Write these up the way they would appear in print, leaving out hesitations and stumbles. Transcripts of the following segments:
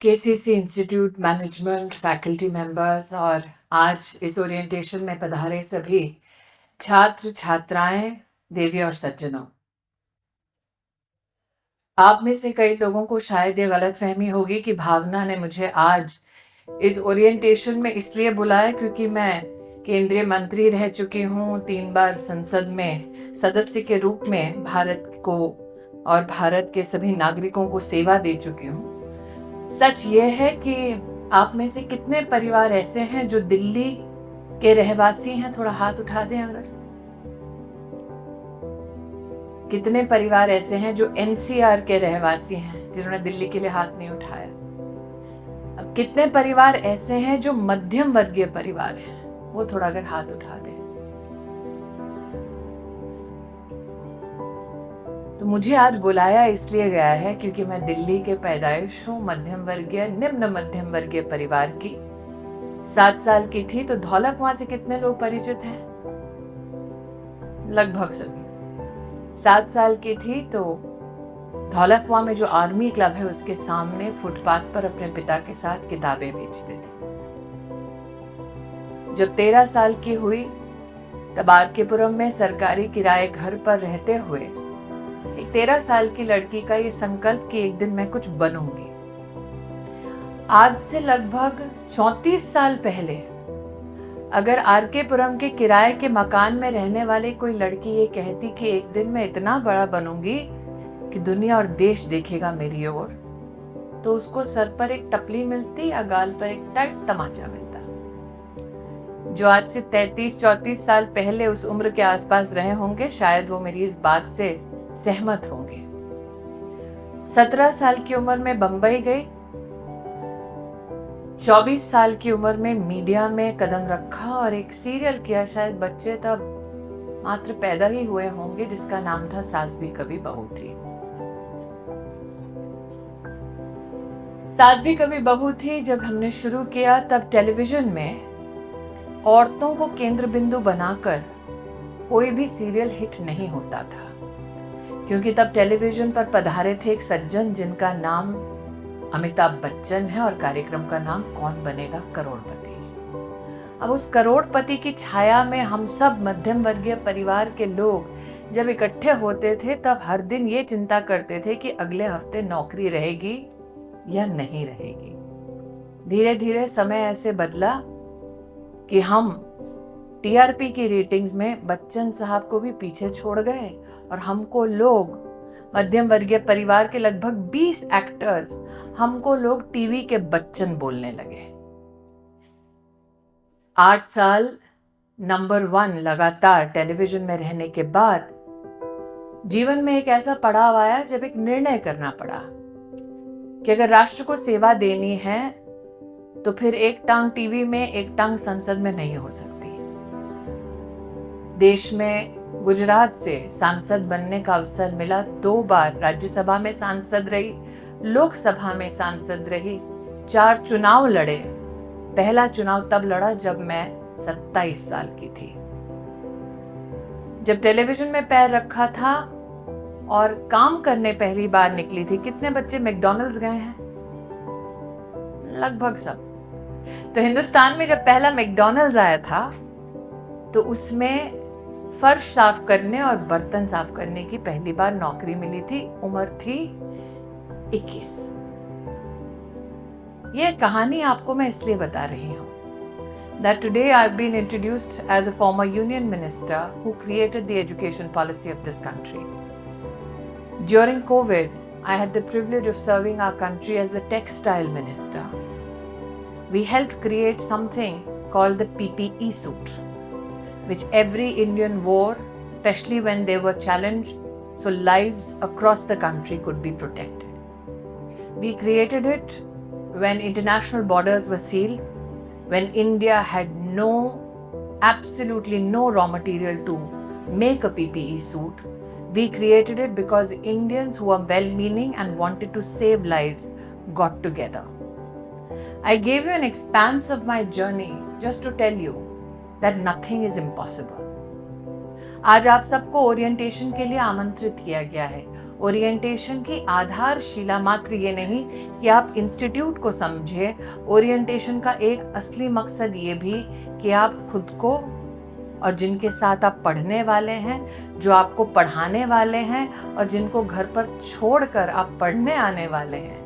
KCC institute management faculty members और आज इस ओरिएंटेशन में पधारे सभी छात्र छात्राएं, देवी और सज्जनों, आप में से कई लोगों को शायद ये गलतफहमी होगी कि भावना ने मुझे आज इस ओरिएंटेशन में इसलिए बुलाया क्योंकि मैं केंद्रीय मंत्री रह चुकी हूँ, 3 बार संसद में सदस्य के रूप में भारत को और भारत के सभी नागरिकों को सेवा दे चुकी हूँ। सच ये है कि आप में से कितने परिवार ऐसे हैं जो दिल्ली के रहवासी हैं? थोड़ा हाथ उठा दें अगर। कितने परिवार ऐसे हैं जो एनसीआर के रहवासी हैं जिन्होंने दिल्ली के लिए हाथ नहीं उठाया? अब कितने परिवार ऐसे हैं जो मध्यम वर्गीय परिवार हैं? वो थोड़ा अगर हाथ उठा दें। तो मुझे आज बुलाया इसलिए गया है क्योंकि मैं दिल्ली के पैदाइश हूँ, मध्यम वर्गीय, निम्न मध्यम वर्गीय परिवार की। 7 साल की थी तो धौला कुआं से कितने लोग परिचित हैं? लगभग सभी। 7 साल की थी तो धौला कुआं में जो आर्मी क्लब है उसके सामने फुटपाथ पर अपने पिता के साथ किताबें बेचते थे। जब 13 साल की हुई तब आरकेपुरम में सरकारी किराए घर पर रहते हुए एक 13 साल की लड़की का ये संकल्प कि एक दिन मैं कुछ बनूंगी। आज से लगभग 34 साल पहले अगर आरकेपुरम के किराए के मकान में रहने वाली कोई लड़की ये कहती कि एक दिन मैं इतना बड़ा बनूंगी कि दुनिया और देश देखेगा मेरी ओर, तो उसको सर पर एक टपली मिलती या गाल पर एक टाइट तमाचा मिलता। जो आज से 33-34 साल पहले उस उम्र के आसपास रहे होंगे शायद वो मेरी इस बात से सहमत होंगे। 17 साल की उम्र में बंबई गई, 24 साल की उम्र में मीडिया में कदम रखा और एक सीरियल किया। शायद बच्चे तब मात्र पैदा ही हुए होंगे, जिसका नाम था सास भी कभी बहू थी। सास भी कभी बहू थी जब हमने शुरू किया तब टेलीविजन में औरतों को केंद्र बिंदु बनाकर कोई भी सीरियल हिट नहीं होता था, क्योंकि तब टेलीविजन पर पधारे थे एक सज्जन जिनका नाम अमिताभ बच्चन है और कार्यक्रम का नाम कौन बनेगा करोड़पति। अब उस करोड़पति की छाया में हम सब मध्यम वर्गीय परिवार के लोग जब इकट्ठे होते थे तब हर दिन ये चिंता करते थे कि अगले हफ्ते नौकरी रहेगी या नहीं रहेगी। धीरे धीरे समय ऐसे बदला कि हम टीआरपी की रेटिंग्स में बच्चन साहब को भी पीछे छोड़ गए और हमको लोग, मध्यम वर्गीय परिवार के लगभग 20 एक्टर्स, हमको लोग टीवी के बच्चन बोलने लगे। 8 साल नंबर 1 लगातार टेलीविजन में रहने के बाद जीवन में एक ऐसा पड़ाव आया जब एक निर्णय करना पड़ा कि अगर राष्ट्र को सेवा देनी है तो फिर एक टांग टीवी में एक टांग संसद में नहीं हो सकती। देश में गुजरात से सांसद बनने का अवसर मिला, 2 बार राज्यसभा में सांसद रही, लोकसभा में सांसद रही, 4 चुनाव लड़े। पहला चुनाव तब लड़ा जब मैं 27 साल की थी। जब टेलीविजन में पैर रखा था और काम करने पहली बार निकली थी। कितने बच्चे मैकडॉनल्ड्स गए हैं? लगभग सब। तो हिंदुस्तान में जब पहला मैकडॉनल्ड्स आया था तो उसमें फर्श साफ करने और बर्तन साफ करने की पहली बार नौकरी मिली थी। उम्र थी 21। ये कहानी आपको मैं इसलिए बता रही हूँ that today I've been introduced as a former union minister who created the education policy of this country. During COVID, I had the privilege of serving our country as the textile minister. We helped create something called the PPE suit, which every Indian wore, especially when they were challenged, so lives across the country could be protected. We created it when international borders were sealed, when India had absolutely no raw material to make a PPE suit. We created it because Indians who are well-meaning and wanted to save lives got together. I gave you an expanse of my journey just to tell you that nothing is impossible. आज आप सबको orientation के लिए आमंत्रित किया गया है। Orientation की आधारशिला मात्र ये नहीं कि आप इंस्टीट्यूट को समझें, ओरिएंटेशन का एक असली मकसद ये भी कि आप खुद को और जिनके साथ आप पढ़ने वाले हैं, जो आपको पढ़ाने वाले हैं और जिनको घर पर छोड़कर आप पढ़ने आने वाले हैं,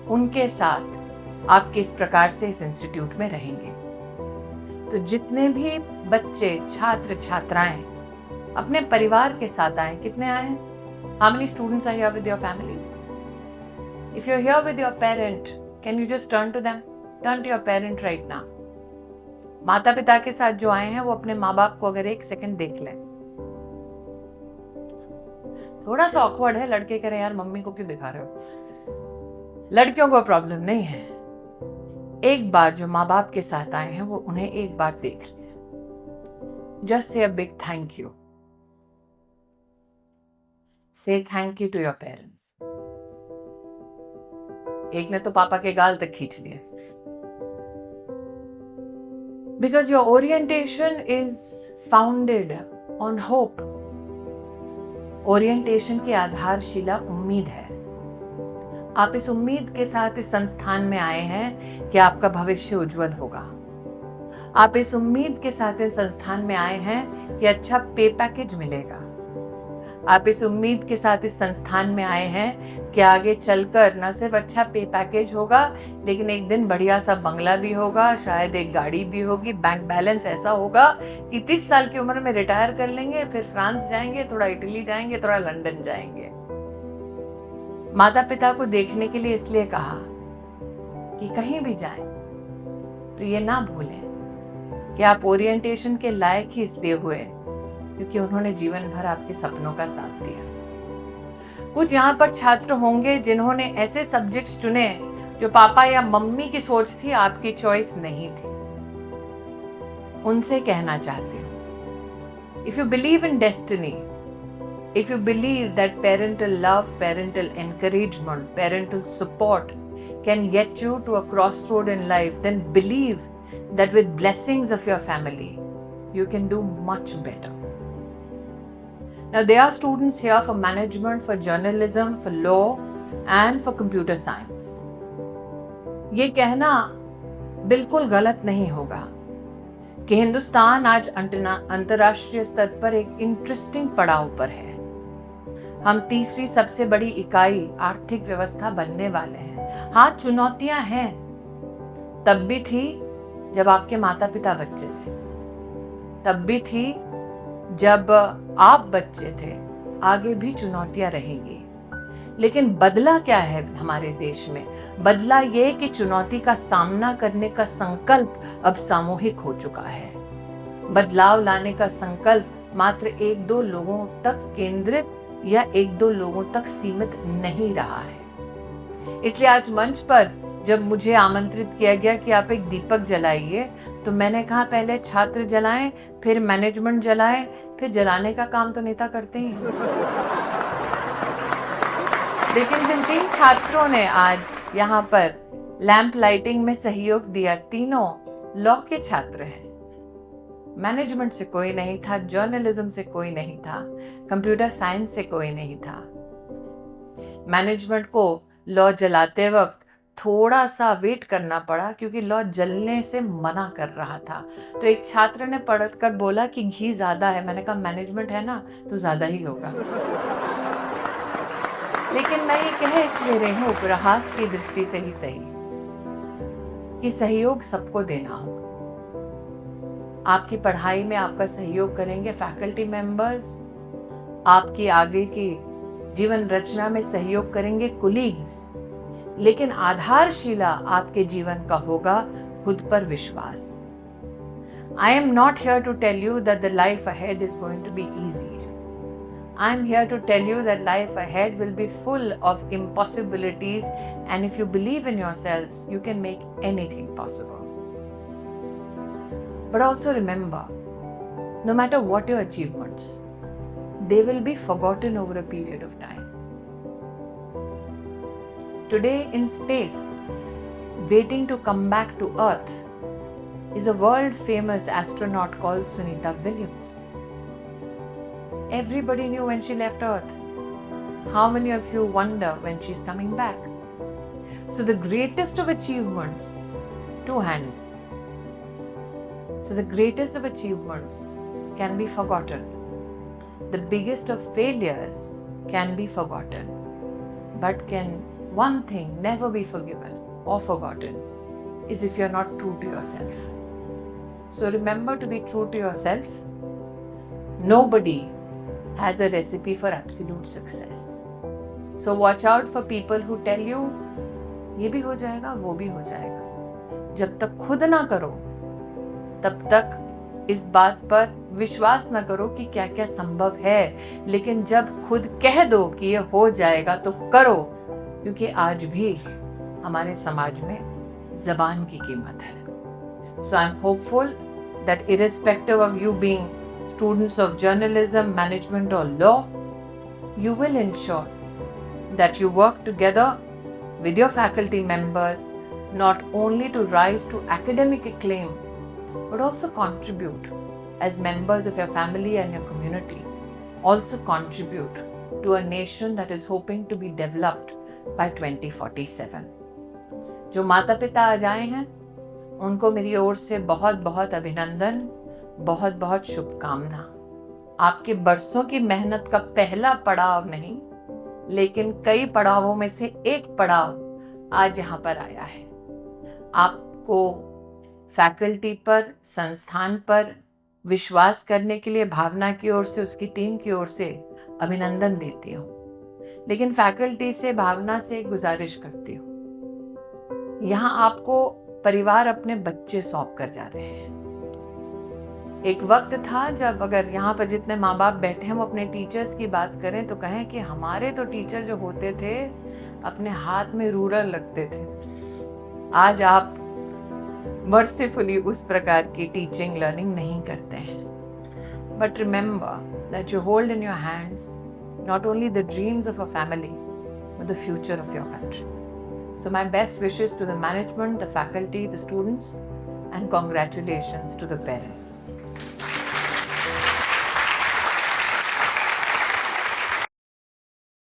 उनके साथ आप किस प्रकार से इस इंस्टीट्यूट में रहेंगे। तो जितने भी बच्चे, छात्र, छात्राएं अपने परिवार के साथ आए, कितने आए हैं? How many students are here with your families? If you're here with your parent, can you just turn to them? Turn to your parent right now. माता पिता के साथ जो आए हैं वो अपने माँ बाप को अगर एक सेकंड देख लें। थोड़ा सा ऑकवर्ड है, लड़के कह रहे हैं यार मम्मी को क्यों दिखा रहे हो। लड़कियों को प्रॉब्लम नहीं है। एक बार जो माँ बाप के साथ आए हैं वो उन्हें एक बार देख लें। Just say a big thank you. Say thank you to your parents. एक ने तो पापा के गाल तक खींच लिए। Because your orientation is founded on hope. Orientation की आधारशिला उम्मीद है। आप इस उम्मीद के साथ इस संस्थान में आए हैं कि आपका भविष्य उज्जवल होगा। आप इस उम्मीद के साथ इस संस्थान में आए हैं कि अच्छा पे पैकेज मिलेगा। आप इस उम्मीद के साथ इस संस्थान में आए हैं कि आगे चलकर न सिर्फ अच्छा पे पैकेज होगा, लेकिन एक दिन बढ़िया सा बंगला भी होगा, शायद एक गाड़ी भी होगी, बैंक बैलेंस ऐसा होगा कि 30 साल की उम्र में रिटायर कर लेंगे, फिर फ्रांस जाएंगे, थोड़ा इटली जाएंगे, थोड़ा लंदन जाएंगे। माता पिता को देखने के लिए इसलिए कहा कि कहीं भी जाएं तो ये ना भूलें कि आप ओरिएंटेशन के लायक ही इसलिए हुए क्योंकि उन्होंने जीवन भर आपके सपनों का साथ दिया। कुछ यहाँ पर छात्र होंगे जिन्होंने ऐसे सब्जेक्ट्स चुने जो पापा या मम्मी की सोच थी, आपकी चॉइस नहीं थी। उनसे कहना चाहती हूँ, if you believe in destiny, if you believe that parental love, parental encouragement, parental support can get you to a crossroad in life, then believe that with blessings of your family, you can do much better. Now, there are students here for management, for journalism, for law, and for computer science. ये कहना बिल्कुल गलत नहीं होगा कि हिंदुस्तान आज अंतर्राष्ट्रीय स्तर पर एक इंटरेस्टिंग पड़ाव पर है। हम तीसरी सबसे बड़ी इकाई आर्थिक व्यवस्था बनने वाले हैं। हाँ, चुनौतियां हैं, तब भी थी जब आपके माता पिता बच्चे थे, तब भी थी जब आप बच्चे थे, आगे भी चुनौतियां रहेंगी। लेकिन बदला क्या है हमारे देश में? बदला ये कि चुनौती का सामना करने का संकल्प अब सामूहिक हो चुका है। बदलाव लाने का संकल्प मात्र 1-2 लोगों तक केंद्रित या 1-2 लोगों तक सीमित नहीं रहा है। इसलिए आज मंच पर जब मुझे आमंत्रित किया गया कि आप एक दीपक जलाइए, तो मैंने कहा पहले छात्र जलाएं, फिर मैनेजमेंट जलाएं, फिर जलाने का काम तो नेता करते ही हैं। लेकिन जिन 3 छात्रों ने आज यहाँ पर लैंप लाइटिंग में सहयोग दिया, तीनों लॉ के छात्र हैं। मैनेजमेंट से कोई नहीं था, जर्नलिज्म से कोई नहीं था, कंप्यूटर साइंस से कोई नहीं था। मैनेजमेंट को लॉ जलाते वक्त थोड़ा सा वेट करना पड़ा क्योंकि लॉ जलने से मना कर रहा था। तो एक छात्र ने पढ़कर बोला कि घी ज्यादा है। मैंने कहा मैनेजमेंट है ना, तो ज्यादा ही होगा। लेकिन मैं ये कह इसलिए रही हूँ उपहास की दृष्टि से ही सही कि सहयोग सबको देना होगा। आपकी पढ़ाई में आपका सहयोग करेंगे फैकल्टी मेंबर्स, आपकी आगे की जीवन रचना में सहयोग करेंगे कुलीग्स, लेकिन आधारशिला आपके जीवन का होगा खुद पर विश्वास। I am not here to tell you that the life ahead is going to be easy. I am here to tell you that life ahead will be full of impossibilities, and if you believe in yourselves, you can make anything possible. But also remember, no matter what your achievements, they will be forgotten over a period of time. Today in space, waiting to come back to Earth, is a world famous astronaut called Sunita Williams. Everybody knew when she left Earth. How many of you wonder when she's coming back? So the greatest of achievements, two hands. So the greatest of achievements can be forgotten. The biggest of failures can be forgotten. But can one thing never be forgiven or forgotten is if you're not true to yourself. So remember to be true to yourself. Nobody has a recipe for absolute success. So watch out for people who tell you, ये भी हो जाएगा, वो भी हो जाएगा. जब तक खुद ना करो, तब तक इस बात पर विश्वास ना करो कि क्या क्या संभव है. लेकिन जब खुद कह दो कि ये हो जाएगा तो करो, क्योंकि आज भी हमारे समाज में ज़बान की कीमत है. So I'm hopeful that irrespective of you being students of journalism, management or law, you will ensure that you work together with your faculty members not only to rise to academic acclaim, but also contribute as members of your family and your community. Also contribute to a nation that is hoping to be developed by 2047. जो माता पिता आज आए हैं, उनको मेरी ओर से बहुत बहुत अभिनंदन, बहुत बहुत शुभकामना. आपके बरसों की मेहनत का पहला पड़ाव नहीं, लेकिन कई पड़ावों में से एक पड़ाव आज यहाँ पर आया है. आपको फैकल्टी पर, संस्थान पर विश्वास करने के लिए भावना की ओर से, उसकी टीम की ओर से अभिनंदन देती हूँ. लेकिन फैकल्टी से, भावना से एक गुजारिश करती हूँ. यहाँ आपको परिवार अपने बच्चे सौंप कर जा रहे हैं. एक वक्त था जब अगर यहाँ पर जितने माँ बाप बैठे हैं वो अपने टीचर्स की बात करें तो कहें कि हमारे तो टीचर जो होते थे अपने हाथ में रूलर लगते थे. आज आप मर्सीफुली उस प्रकार की टीचिंग लर्निंग नहीं करते हैं. But remember that you hold in your hands not only the dreams of a family but the future of your country. So my best wishes to the management, the faculty, the students, and congratulations to the parents.